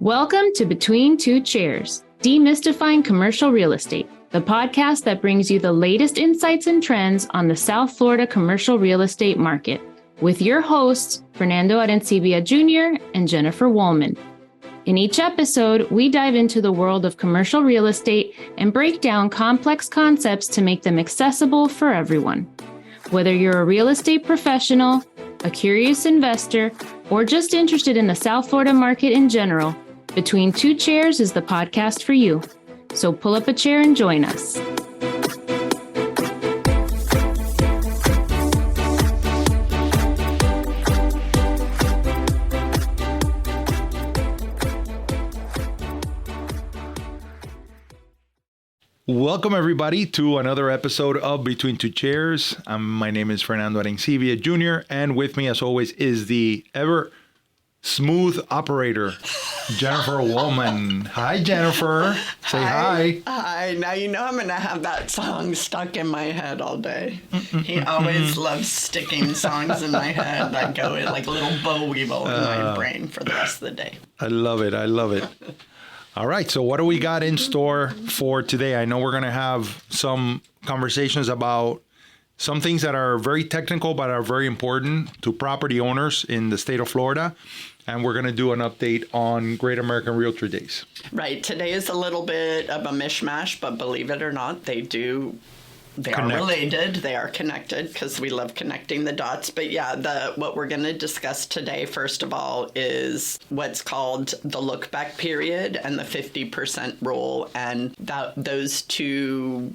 Welcome to Between Two Chairs, Demystifying Commercial Real Estate, the podcast that brings you the latest insights and trends on the South Florida commercial real estate market, with your hosts, Fernando Arencibia Jr. and Jennifer Woolman. In each episode, we dive into the world of commercial real estate and break down complex concepts to make them accessible for everyone. Whether you're a real estate professional, a curious investor, or just interested in the South Florida market in general, Between Two Chairs is the podcast for you. So pull up a chair and join us. Welcome, everybody, to another episode of Between Two Chairs. My name is Fernando Arencibia Jr., and with me, as always, is the ever smooth operator, Jennifer Woolman. Hi, Jennifer. Say hi. Hi. Now you know I'm going to have that song stuck in my head all day. He always loves sticking songs in my head that go in like a little boll weevil in my brain for the rest of the day. I love it. I love it. All right. So what do we got in store for today? I know we're going to have some conversations about some things that are very technical but are very important to property owners in the state of Florida. And we're going to do an update on Great American Realtor Days. Right. Today is a little bit of a mishmash, but believe it or not, they are related. They are connected because we love connecting the dots. But yeah, what we're going to discuss today, first of all, is what's called the lookback period and the 50% rule. And those two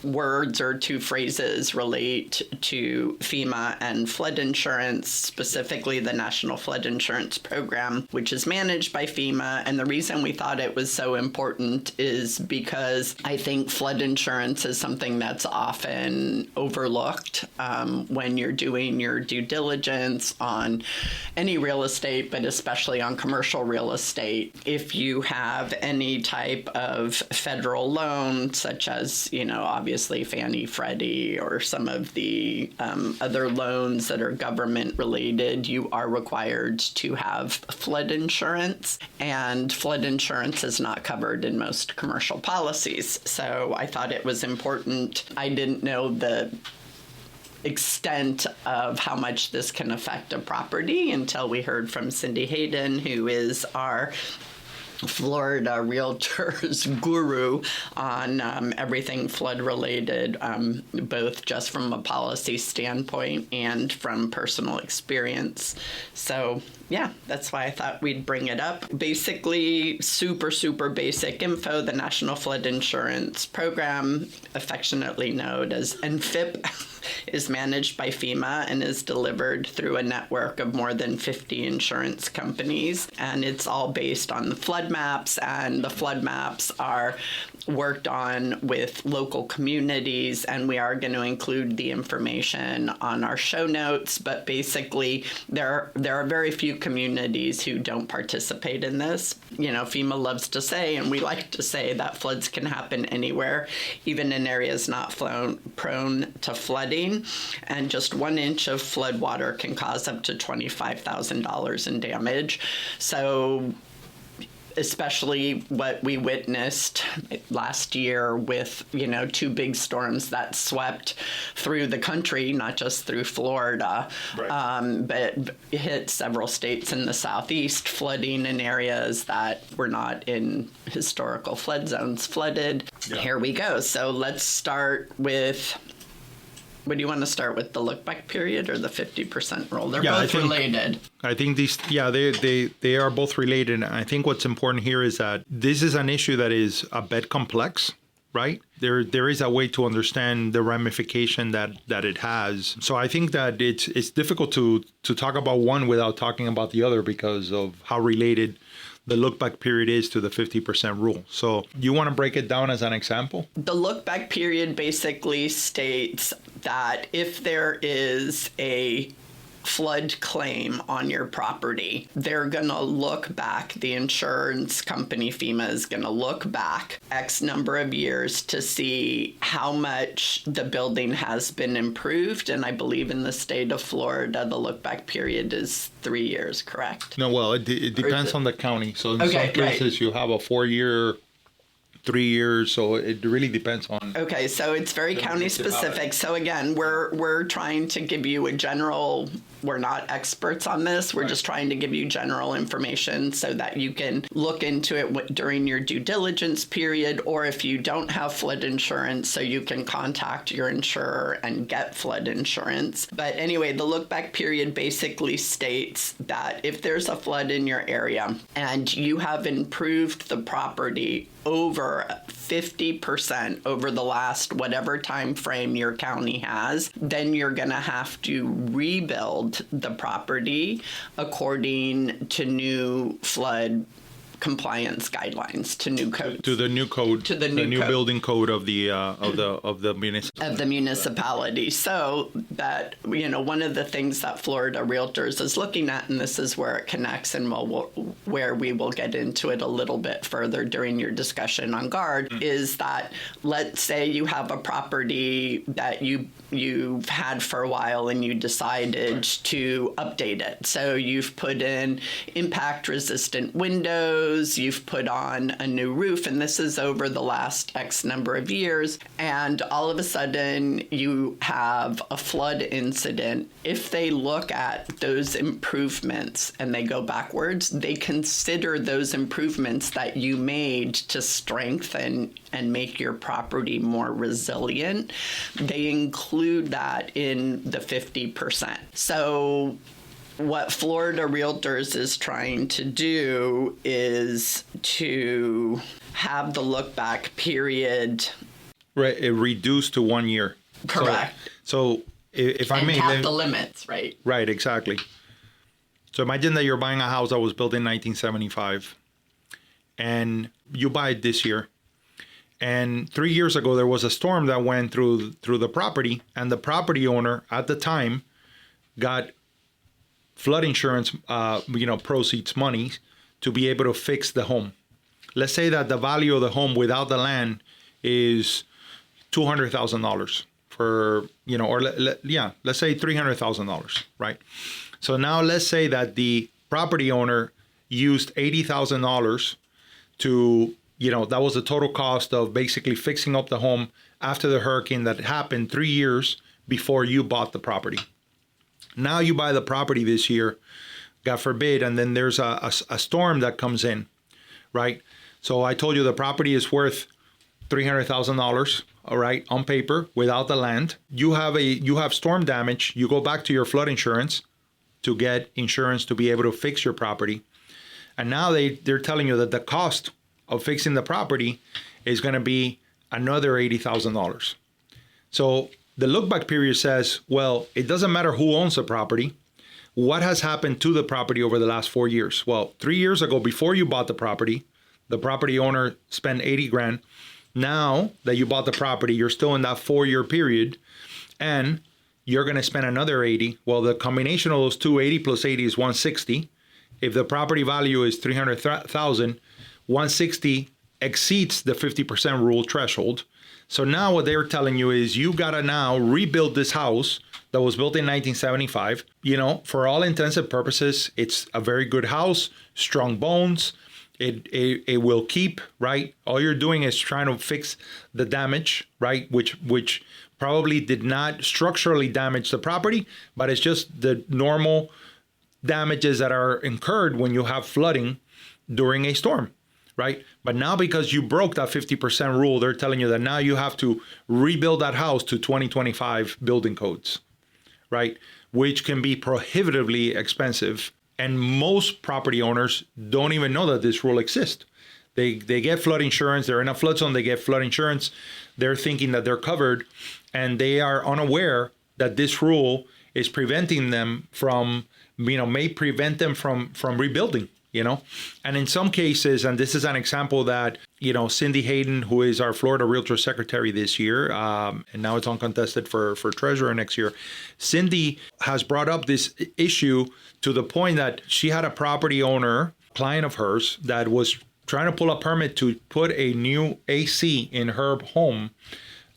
words or two phrases relate to FEMA and flood insurance, specifically the National Flood Insurance Program, which is managed by FEMA. And the reason we thought it was so important is because I think flood insurance is something that's often overlooked when you're doing your due diligence on any real estate, but especially on commercial real estate. If you have any type of federal loan, such as, obviously Fannie, Freddie, or some of the other loans that are government related, you are required to have flood insurance, and flood insurance is not covered in most commercial policies. So I thought it was important. I didn't know the extent of how much this can affect a property until we heard from Cindy Hayden, who is our Florida realtors guru on everything flood related, both just from a policy standpoint and from personal experience. So yeah, that's why I thought we'd bring it up. Basically, super basic info. The National Flood Insurance Program, affectionately known as NFIP, is managed by FEMA and is delivered through a network of more than 50 insurance companies. And it's all based on the flood maps, and the flood maps are worked on with local communities, and we are going to include the information on our show notes. But basically, there are very few communities who don't participate in this. FEMA loves to say, and we like to say, that floods can happen anywhere, even in areas not prone to flooding. And just 1 inch of flood water can cause up to $25,000 in damage. So especially what we witnessed last year with, two big storms that swept through the country, not just through Florida, right. But hit several states in the southeast, flooding in areas that were not in historical flood zones flooded. Yeah. Here we go. So let's start with... What do you want to start with, the look-back period or the 50% rule? They're both related. I think these, they are both related. And I think what's important here is that this is an issue that is a bit complex, right? There is a way to understand the ramification that it has. So I think that it's difficult to talk about one without talking about the other because of how related the look-back period is to the 50% rule. So you want to break it down as an example? The look-back period basically states that if there is a flood claim on your property, they're going to look back. The insurance company, FEMA, is going to look back X number of years to see how much the building has been improved. And I believe in the state of Florida, the look back period is 3 years, correct? No, well, it depends on the county. So in some places you have a 4-year, 3 years, so it really depends on. Okay, so it's very county specific. So again, we're trying to give you a general. We're not experts on this. We're just trying to give you general information so that you can look into it during your due diligence period, or if you don't have flood insurance, so you can contact your insurer and get flood insurance. But anyway, the look back period basically states that if there's a flood in your area and you have improved the property over 50% over the last whatever time frame your county has, then you're going to have to rebuild the property according to new flood compliance guidelines, to new codes. To the new code. To the new code. Building code of the municipality. Of the municipality. So that, one of the things that Florida Realtors is looking at, and this is where it connects and where we will get into it a little bit further during your discussion on GUARD, is that let's say you have a property that you've had for a while and you decided to update it. So you've put in impact resistant windows, you've put on a new roof, and this is over the last X number of years, and all of a sudden you have a flood incident. If they look at those improvements and they go backwards, they consider those improvements that you made to strengthen and make your property more resilient. They include that in the 50%. So what Florida Realtors is trying to do is to have the look back period reduced to 1 year. Correct. So if I may, cap the limits, right? Right, exactly. So imagine that you're buying a house that was built in 1975, and you buy it this year. And 3 years ago, there was a storm that went through the property, and the property owner at the time got flood insurance, proceeds money to be able to fix the home. Let's say that the value of the home without the land is $200,000 let's say $300,000, right? So now let's say that the property owner used $80,000 to, that was the total cost of basically fixing up the home after the hurricane that happened 3 years before you bought the property. Now you buy the property this year, God forbid, and then there's a storm that comes in, right? So I told you the property is worth $300,000, all right, on paper, without the land. You have storm damage. You go back to your flood insurance to get insurance to be able to fix your property. And now they're telling you that the cost of fixing the property is going to be another $80,000. So the look back period says, well, it doesn't matter who owns the property. What has happened to the property over the last 4 years? Well, 3 years ago, before you bought the property owner spent $80,000. Now that you bought the property, you're still in that 4-year period, and you're going to spend another $80,000. Well, the combination of those two, 80 plus 80 is 160. If the property value is $300,000, 160 exceeds the 50% rule threshold. So now what they're telling you is you got to now rebuild this house that was built in 1975. For all intents and purposes, it's a very good house, strong bones. It will keep, right? All you're doing is trying to fix the damage, right? Which probably did not structurally damage the property, but it's just the normal damages that are incurred when you have flooding during a storm, right? But now because you broke that 50% rule, they're telling you that now you have to rebuild that house to 2025 building codes, right? Which can be prohibitively expensive. And most property owners don't even know that this rule exists. They get flood insurance. They're in a flood zone. They get flood insurance. They're thinking that they're covered, and they are unaware that this rule is preventing them from, may prevent them from rebuilding And in some cases, and this is an example that, Cindy Hayden, who is our Florida Realtor Secretary this year, and now it's uncontested for treasurer next year, Cindy has brought up this issue to the point that she had a property owner, client of hers, that was trying to pull a permit to put a new AC in her home,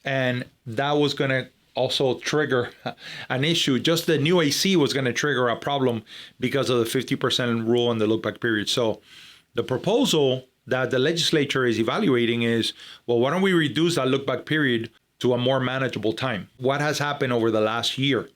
and that was going to also trigger an issue. Just the new AC was going to trigger a problem because of the 50% rule and the look-back period. So the proposal that the legislature is evaluating is, well, why don't we reduce that look-back period to a more manageable time? What has happened over the last year,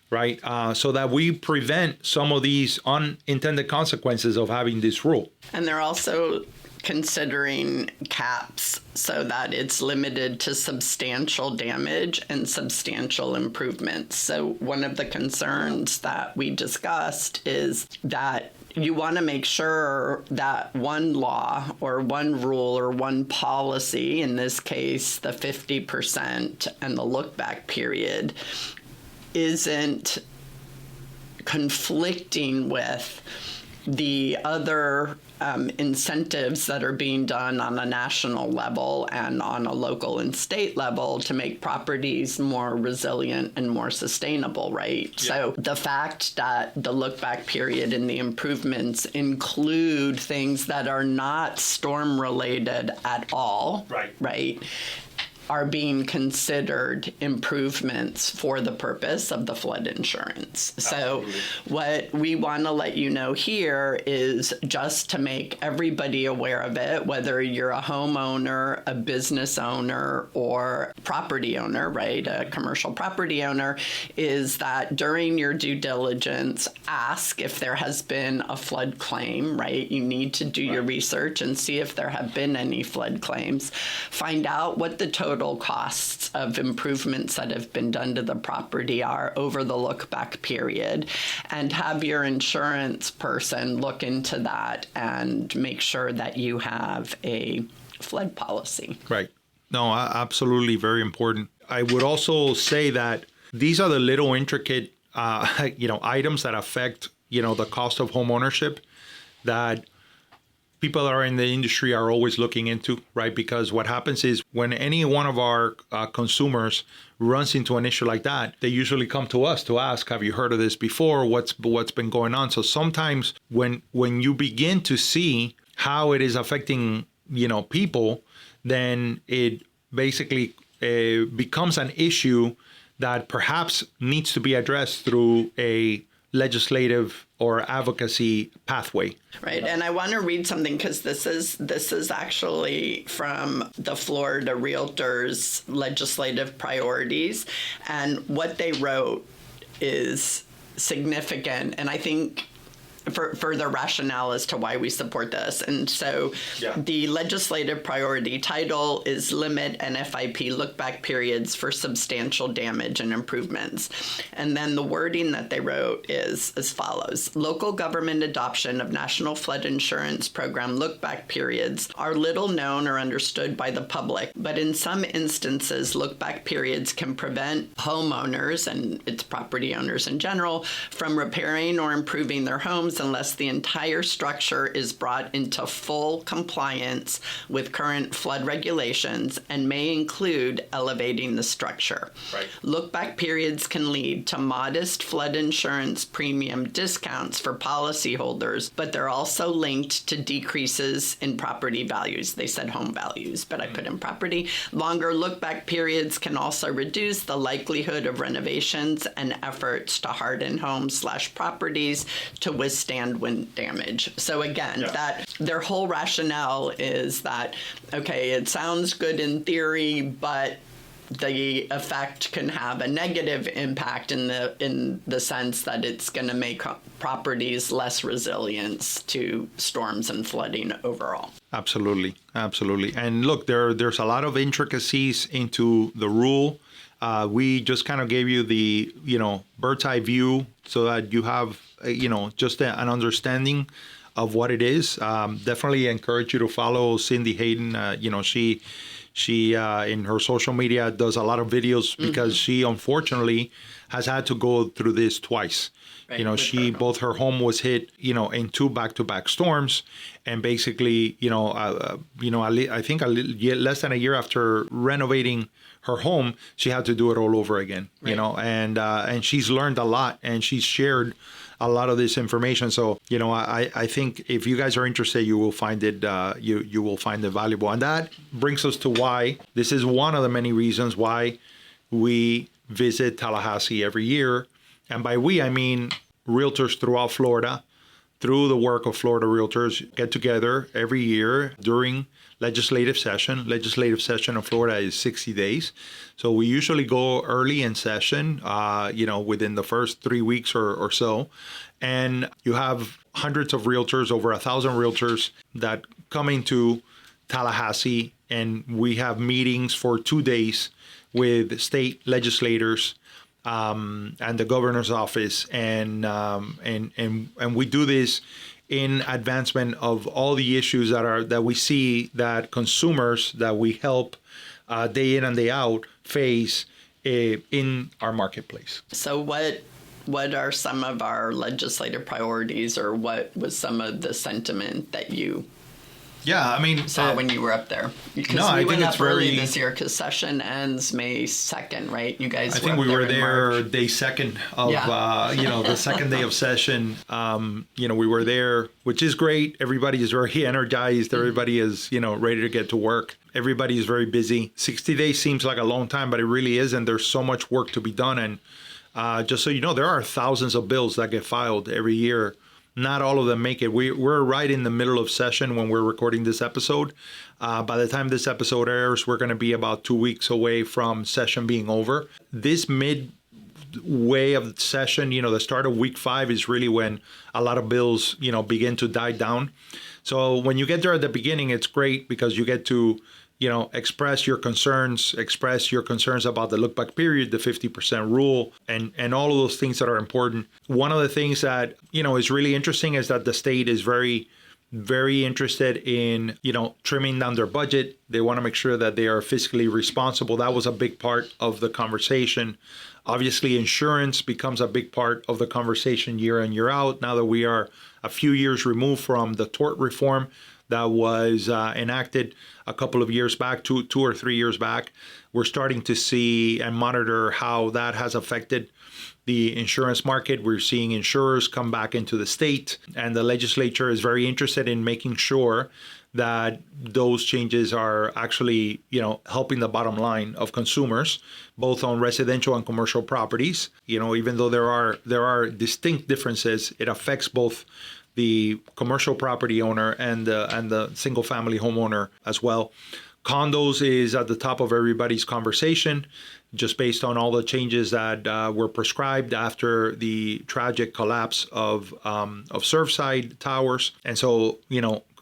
right? So that we prevent some of these unintended consequences of having this rule. And they're also considering caps so that it's limited to substantial damage and substantial improvements. So one of the concerns that we discussed is that you want to make sure that one law or one rule or one policy, in this case, the 50% and the look-back period, isn't conflicting with the other incentives that are being done on a national level and on a local and state level to make properties more resilient and more sustainable, right? Yeah. So the fact that the look-back period and the improvements include things that are not storm-related at all, right? Are being considered improvements for the purpose of the flood insurance. Absolutely. So what we want to let you know here is just to make everybody aware of it, whether you're a homeowner, a business owner, or property owner, right, a commercial property owner, is that during your due diligence, ask if there has been a flood claim, right? You need to do your research and see if there have been any flood claims. Find out what the total costs of improvements that have been done to the property are over the look-back period, and have your insurance person look into that and make sure that you have a flood policy. Right. No, absolutely, very important. I would also say that these are the little intricate, items that affect, the cost of home ownership that people that are in the industry are always looking into, right? Because what happens is when any one of our consumers runs into an issue like that, they usually come to us to ask, have you heard of this before? What's been going on? So sometimes when you begin to see how it is affecting, people, then it basically becomes an issue that perhaps needs to be addressed through a legislative or advocacy pathway. Right, and I want to read something because this is actually from the Florida Realtors legislative priorities, and what they wrote is significant, and I think for the rationale as to why we support this. And so the legislative priority title is Limit NFIP Look-Back Periods for Substantial Damage and Improvements. And then the wording that they wrote is as follows. Local government adoption of National Flood Insurance Program look-back periods are little known or understood by the public, but in some instances, look-back periods can prevent homeowners, and its property owners in general, from repairing or improving their homes unless the entire structure is brought into full compliance with current flood regulations and may include elevating the structure. Right. Look-back periods can lead to modest flood insurance premium discounts for policyholders, but they're also linked to decreases in property values. They said home values, but I put in property. Longer look-back periods can also reduce the likelihood of renovations and efforts to harden homes/properties to withstand wind damage. So again, that their whole rationale is that, okay, it sounds good in theory, but the effect can have a negative impact in the sense that it's going to make properties less resilient to storms and flooding overall. Absolutely. And look, there's a lot of intricacies into the rule. We just kind of gave you the, bird's eye view so that you have, just an understanding of what it is. Definitely encourage you to follow Cindy Hayden. She in her social media does a lot of videos because she unfortunately has had to go through this twice. Right, you know, both her home was hit, you know, in 2 back-to-back storms, and basically, I think less than a year after renovating her home, she had to do it all over again. Right. You know, and she's learned a lot, and she's shared a lot of this information. So, you know, I think if you guys are interested, you will find it you will find it valuable. And that brings us to why this is one of the many reasons why we visit Tallahassee every year. And by we, I mean realtors throughout Florida, through the work of Florida Realtors, get together every year during legislative session. Legislative session in Florida is 60 days. So we usually go early in session, within the first 3 weeks or so. And you have hundreds of realtors, over 1,000 realtors that come into Tallahassee, and we have meetings for 2 days with state legislators and the governor's office, and we do this in advancement of all the issues that we see that consumers that we help day in and day out face in our marketplace. So what are some of our legislative priorities, or what was some of the sentiment that you saw when you were up there? Because we went up early this year because session ends May 2nd, right? You guys I think we were there day second of, the second day of session. We were there, which is great. Everybody is very energized. Everybody is, ready to get to work. Everybody is very busy. 60 days seems like a long time, but it really isn't. There's so much work to be done. And just so you know, there are thousands of bills that get filed every year. Not all of them make it. We're right in the middle of session when we're recording this episode. By the time this episode airs, we're going to be about 2 weeks away from session being over. This midway of the session, the start of week 5 is really when a lot of bills, begin to die down. So when you get there at the beginning, it's great because you get to express your concerns about the lookback period, the 50% rule, and all of those things that are important. One of the things that, is really interesting is that the state is very, very interested in, trimming down their budget. They want to make sure that they are fiscally responsible. That was a big part of the conversation. Obviously, insurance becomes a big part of the conversation year in, year out. Now that we are a few years removed from the tort reform that was enacted a couple of years back, two or 3 years back, we're starting to see and monitor how that has affected the insurance market. We're seeing insurers come back into the state, and the legislature is very interested in making sure that those changes are actually, helping the bottom line of consumers, both on residential and commercial properties. Even though there are distinct differences, it affects both the commercial property owner and the single family homeowner as well. Condos is at the top of everybody's conversation, just based on all the changes that were prescribed after the tragic collapse of Surfside Towers. And so,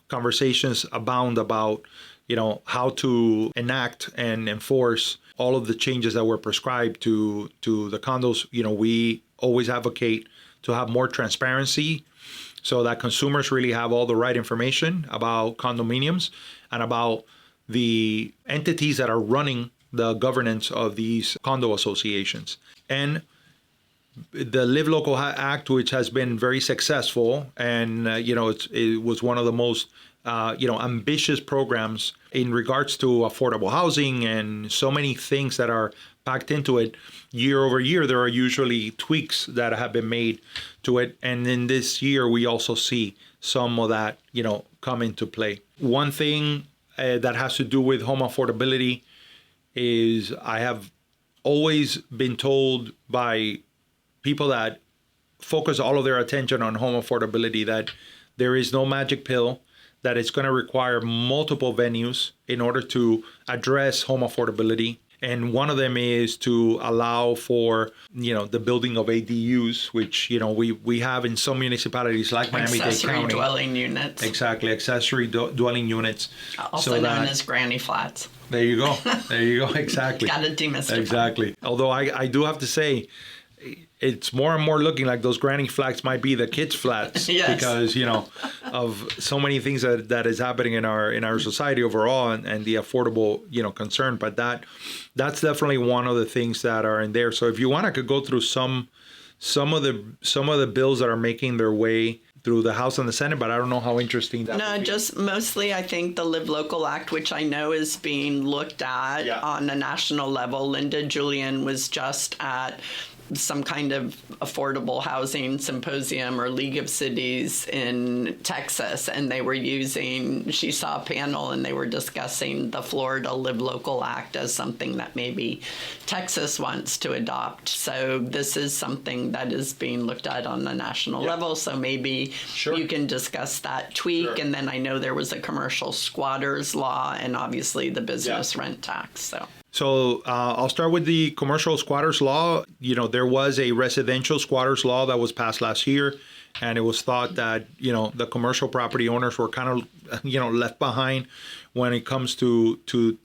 conversations abound about, how to enact and enforce all of the changes that were prescribed to the condos. We always advocate to have more transparency, so that consumers really have all the right information about condominiums and about the entities that are running the governance of these condo associations. And the Live Local Act, which has been very successful, and it was one of the most ambitious programs in regards to affordable housing and so many things that are packed into it. Year over year, there are usually tweaks that have been made to it. And in this year, we also see some of that, come into play. One thing that has to do with home affordability is I have always been told by people that focus all of their attention on home affordability that there is no magic pill, that it's going to require multiple venues in order to address home affordability. And one of them is to allow for, the building of ADUs, which, we have in some municipalities like Miami-Dade County. Accessory dwelling units. Exactly, accessory dwelling units. Also known as granny flats. There you go. There you go. Exactly. Got to demystify. Exactly. Although I do have to say, it's more and more looking like those granny flats might be the kids' flats Yes. because, of so many things that is happening in our society overall and the affordable, concern. But that's definitely one of the things that are in there. So if you want, I could go through some of the bills that are making their way through the House and the Senate, but I don't know how interesting that would be. Just mostly I think the Live Local Act, which I know is being looked at on a national level. Linda Julian was just at some kind of affordable housing symposium or League of Cities in Texas, and she saw a panel and they were discussing the Florida Live Local Act as something that maybe Texas wants to adopt. So this is something that is being looked at on the national level. So maybe you can discuss that tweak. And then I know there was a commercial squatters law and obviously the business rent tax. So I'll start with the commercial squatters law. There was a residential squatters law that was passed last year, and it was thought that, the commercial property owners were kind of, left behind when it comes to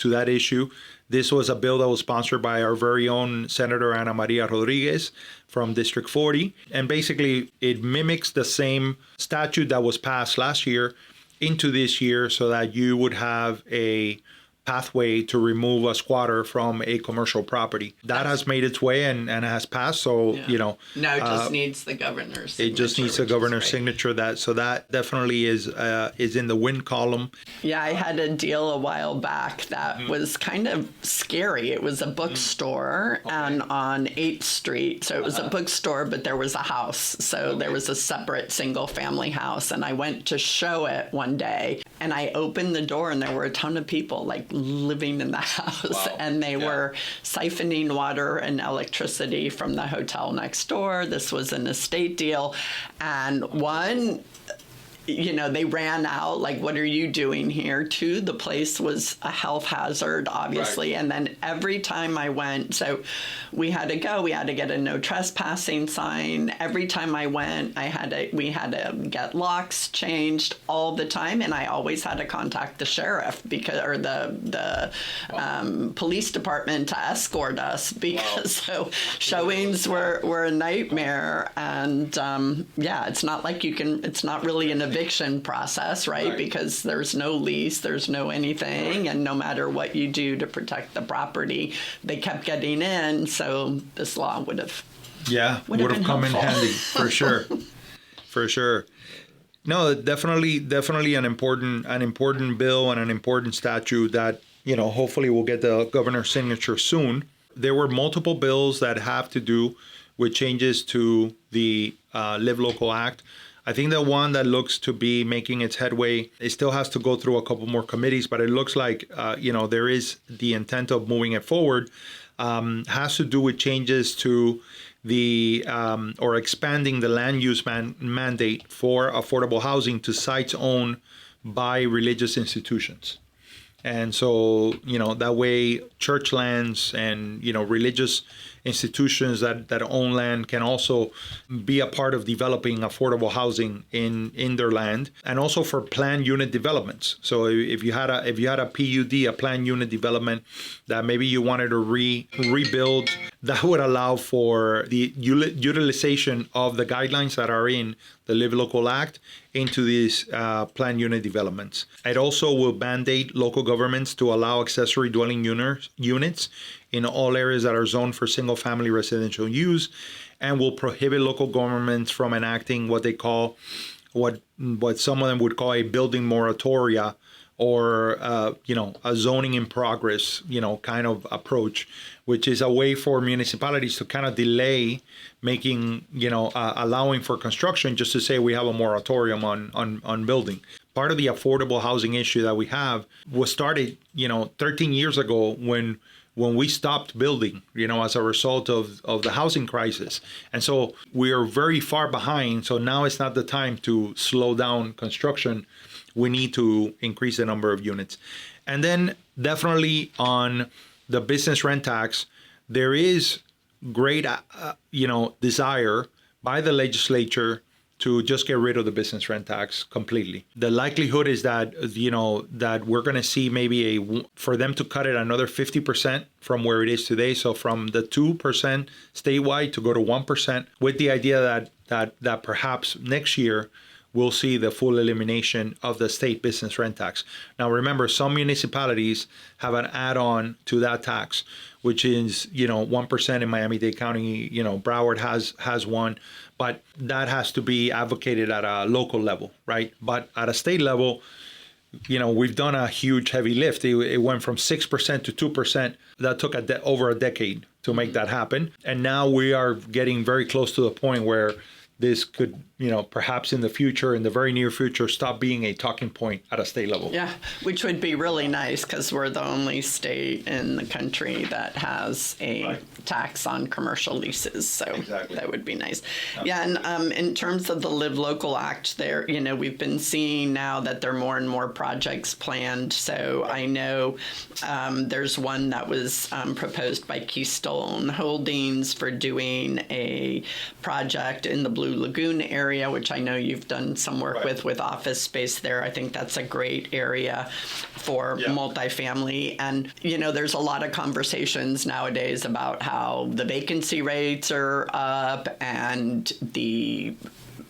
that issue. This was a bill that was sponsored by our very own Senator Ana Maria Rodriguez from District 40. And basically, it mimics the same statute that was passed last year into this year so that you would have a pathway to remove a squatter from a commercial property. That has made its way and has passed. So, now it just needs the governor's signature. It just needs the governor's signature. That definitely is in the win column. Yeah, I had a deal a while back that was kind of scary. It was a bookstore and on 8th Street. So it was a bookstore, but there was a house. So there was a separate single family house. And I went to show it one day and I opened the door and there were a ton of people living in the house. Wow. And they were siphoning water and electricity from the hotel next door. This was an estate deal. And one, they ran out, what are you doing here? Two, the place was a health hazard, obviously. Right. And then every time I went, so we had to get a no trespassing sign. Every time I went, we had to get locks changed all the time. And I always had to contact the sheriff or the police department to escort us because showings were a nightmare. And it's not like it's not really an eviction process, right? Because there's no lease, there's no anything, and no matter what you do to protect the property, they kept getting in. So this law would have come in handy for sure, for sure. No, definitely an important bill and an important statute that hopefully will get the governor's signature soon. There were multiple bills that have to do with changes to the Live Local Act. I think the one that looks to be making its headway, it still has to go through a couple more committees, but it looks like, there is the intent of moving it forward, has to do with changes to the, or expanding the land use mandate for affordable housing to sites owned by religious institutions. And so, that way church lands and, religious institutions that own land can also be a part of developing affordable housing in their land, and also for planned unit developments. So if you had a PUD, a planned unit development that maybe you wanted to rebuild, that would allow for the utilization of the guidelines that are in the Live Local Act into these planned unit developments. It also will mandate local governments to allow accessory dwelling units in all areas that are zoned for single-family residential use, and will prohibit local governments from enacting what they call, what some of them would call a building moratoria, or a zoning in progress, kind of approach, which is a way for municipalities to kind of delay making, allowing for construction, just to say we have a moratorium on building. Part of the affordable housing issue that we have was started, 13 years ago when we stopped building, as a result of the housing crisis. And so we are very far behind. So now it's not the time to slow down construction. We need to increase the number of units. And then definitely on the business rent tax, there is great, desire by the legislature to just get rid of the business rent tax completely. The likelihood is that, that we're going to see maybe for them to cut it another 50% from where it is today. So from the 2% statewide to go to 1%, with the idea that perhaps next year we'll see the full elimination of the state business rent tax. Now, remember, some municipalities have an add-on to that tax, which is, 1% in Miami-Dade County. Broward has one, but that has to be advocated at a local level, right? But at a state level, we've done a huge heavy lift. It went from 6% to 2%. That took over a decade to make that happen. And now we are getting very close to the point where this could, perhaps in the future, in the very near future, stop being a talking point at a state level. Yeah, which would be really nice because we're the only state in the country that has a tax on commercial leases. So that would be nice. Yeah, and in terms of the Live Local Act there, we've been seeing now that there are more and more projects planned. So I know there's one that was proposed by Keystone Holdings for doing a project in the Blue Lagoon area, which I know you've done some work with office space there. I think that's a great area for multifamily. And, there's a lot of conversations nowadays about how the vacancy rates are up and the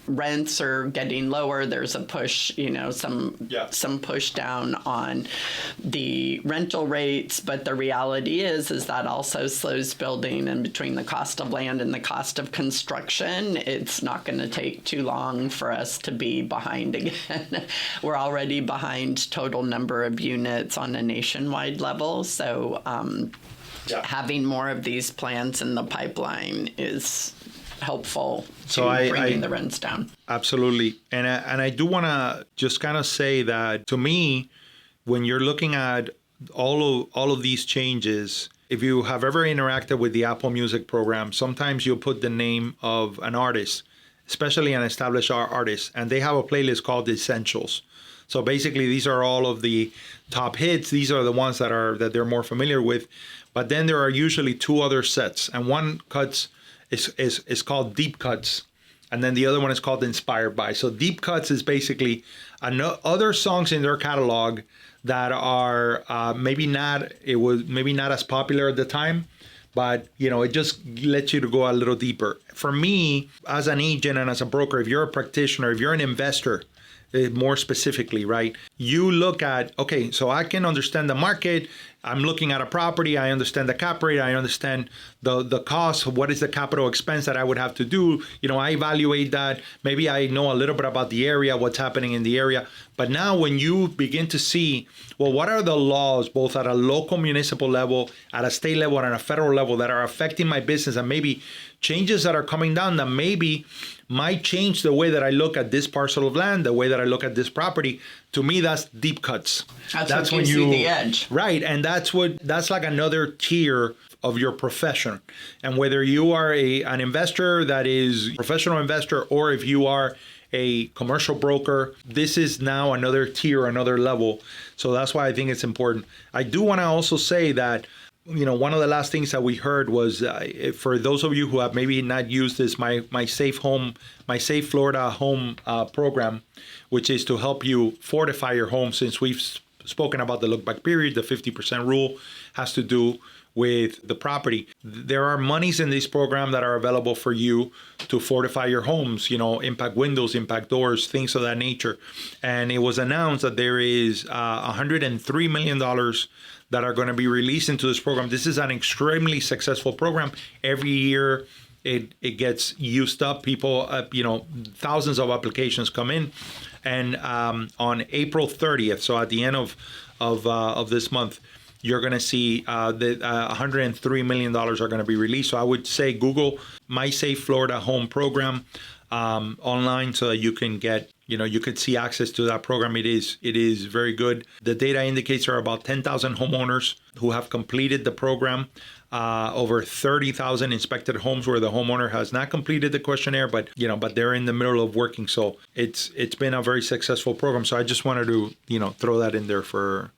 rents are getting lower. There's a push, some push down on the rental rates. But the reality is that also slows building, and between the cost of land and the cost of construction, it's not going to take too long for us to be behind again. We're already behind total number of units on a nationwide level. So having more of these plans in the pipeline is helpful to bringing the rents down. Absolutely. And I do want to just kind of say that, to me, when you're looking at all of these changes, if you have ever interacted with the Apple Music program, sometimes you'll put the name of an artist, especially an established artist, and they have a playlist called Essentials. So basically, these are all of the top hits. These are the ones that they're more familiar with. But then there are usually two other sets, and one cuts is called Deep Cuts, and then the other one is called Inspired By. So Deep Cuts is basically other songs in their catalog that are maybe not as popular at the time, but it just lets you to go a little deeper. For me, as an agent and as a broker, if you're a practitioner, if you're an investor, more specifically, right? You look at, okay, so I can understand the market. I'm looking at a property. I understand the cap rate. I understand the cost. What is the capital expense that I would have to do? I evaluate that. Maybe I know a little bit about the area, what's happening in the area. But now when you begin to see, well, what are the laws, both at a local municipal level, at a state level, and at a federal level, that are affecting my business, and maybe changes that are coming down that maybe might change the way that I look at this parcel of land, the way that I look at this property. To me, that's deep cuts. That's when you see the edge. Right. And that's like another tier of your profession. And whether you are an investor that is a professional investor, or if you are a commercial broker, this is now another tier, another level. So that's why I think it's important. I do want to also say that, one of the last things that we heard was, for those of you who have maybe not used this, my Safe Florida Home program, which is to help you fortify your home. Since we've spoken about the look-back period, the 50% rule has to do with the property. There are monies in this program that are available for you to fortify your homes, impact windows, impact doors, things of that nature. And it was announced that there is $103 million that are going to be released into this program. This is an extremely successful program. Every year it gets used up. People, thousands of applications come in. And on April 30th, so at the end of this month, you're going to see the $103 million are going to be released. So I would say Google My Safe Florida Home Program online so that you can get, you could see access to that program. It is very good. The data indicates there are about 10,000 homeowners who have completed the program. Over 30,000 inspected homes where the homeowner has not completed the questionnaire, but they're in the middle of working. So it's been a very successful program. So I just wanted to, throw that in there for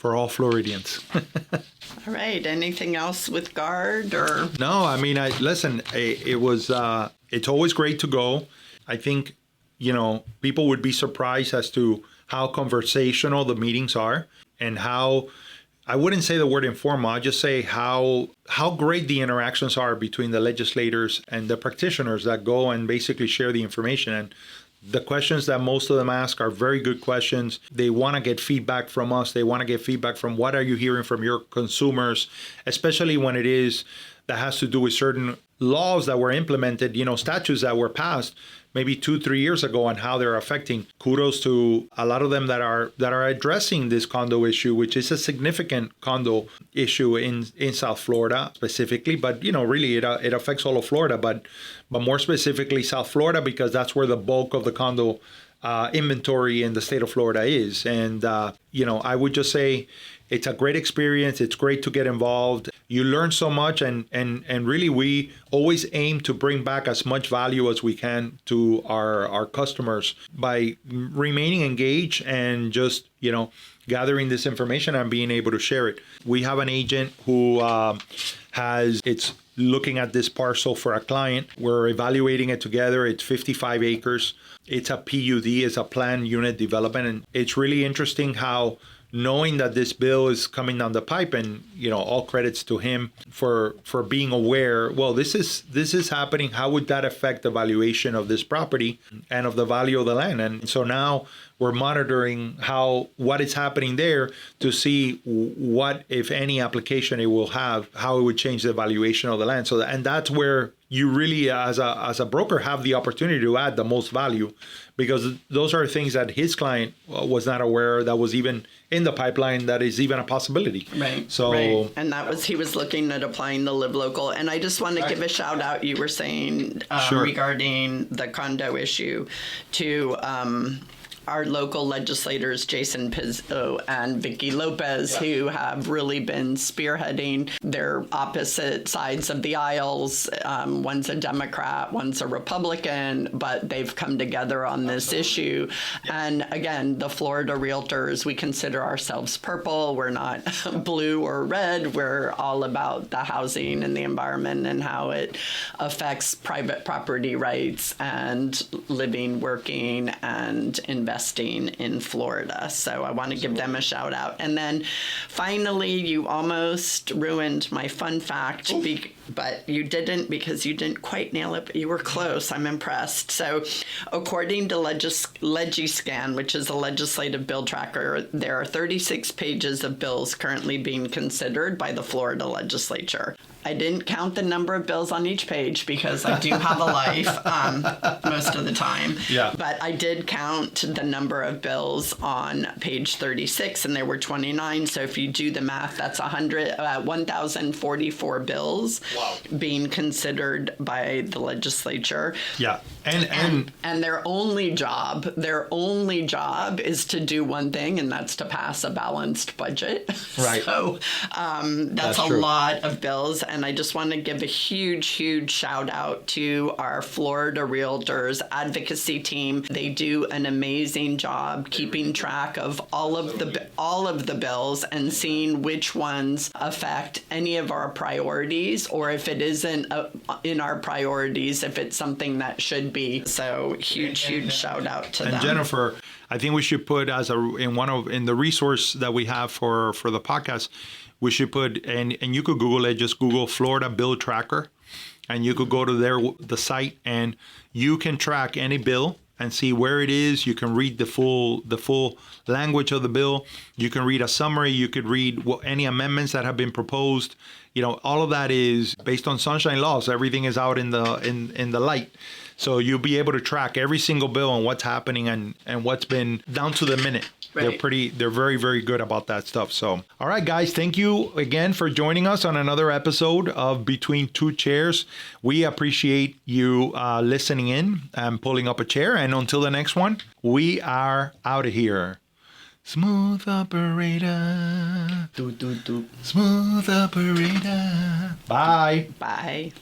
all Floridians. All right. Anything else with GUARD or? No, I mean, listen, it's always great to go. I think people would be surprised as to how conversational the meetings are and how, I wouldn't say the word informal, I'd just say how great the interactions are between the legislators and the practitioners that go and basically share the information. And the questions that most of them ask are very good questions. They want to get feedback from us. They want to get feedback from what are you hearing from your consumers, especially when it is that has to do with certain laws that were implemented, statutes that were passed maybe 2-3 years ago and how they're affecting. Kudos to a lot of them that are addressing this condo issue, which is a significant condo issue in South Florida specifically, but really it affects all of Florida, but more specifically South Florida, because that's where the bulk of the condo inventory in the state of Florida is. And I would just say it's a great experience. It's great to get involved. You learn so much, and really we always aim to bring back as much value as we can to our customers by remaining engaged and just, gathering this information and being able to share it. We have an agent who it's looking at this parcel for a client. We're evaluating it together. It's 55 acres. It's a PUD, it's a planned unit development. And it's really interesting how, knowing that this bill is coming down the pipe, and all credits to him for being aware, well, this is happening, how would that affect the valuation of this property and of the value of the land? And so now we're monitoring what is happening there to see what, if any, application it will have, how it would change the valuation of the land. So and that's where you really, as a broker, have the opportunity to add the most value, because those are things that his client was not aware that was even in the pipeline, that is even a possibility. Right. So, right. And he was looking at applying the Live Local. And I just want to give a shout out, you were saying, sure, regarding the condo issue, to our local legislators, Jason Pizzo and Vicky Lopez, who have really been spearheading their opposite sides of the aisles. One's a Democrat, one's a Republican, but they've come together on this issue. And again, the Florida Realtors, we consider ourselves purple. We're not blue or red. We're all about the housing and the environment and how it affects private property rights and living, working, and investing in Florida. So I want to give them a shout out. And then finally, you almost ruined my fun fact, but you didn't, because you didn't quite nail it, but you were close. I'm impressed. So according to Legiscan, which is a legislative bill tracker, there are 36 pages of bills currently being considered by the Florida legislature. I didn't count the number of bills on each page because I do have a life most of the time. Yeah. But I did count the number of bills on page 36, and there were 29. So if you do the math, that's 1,044 bills being considered by the legislature. Yeah. And their only job is to do one thing, and that's to pass a balanced budget. Right. So that's a lot of bills. And I just want to give a huge, huge shout out to our Florida Realtors advocacy team. They do an amazing job keeping track of all of the bills and seeing which ones affect any of our priorities, or if it isn't in our priorities, if it's something that should be. So huge shout out to them. And Jennifer, I think we should put in the resource that we have for the podcast, we should put, and you could Google it, just Google Florida Bill Tracker, and you could go to the site, and you can track any bill and see where it is. You can read the full language of the bill. You can read a summary. You could read any amendments that have been proposed. All of that is based on sunshine laws. Everything is out in the light. So you'll be able to track every single bill and what's happening and what's been down to the minute. Right. They're very, very good about that stuff. So, all right, guys, thank you again for joining us on another episode of Between Two Chairs. We appreciate you listening in and pulling up a chair. And until the next one, we are out of here. Smooth operator. Smooth operator. Bye. Bye.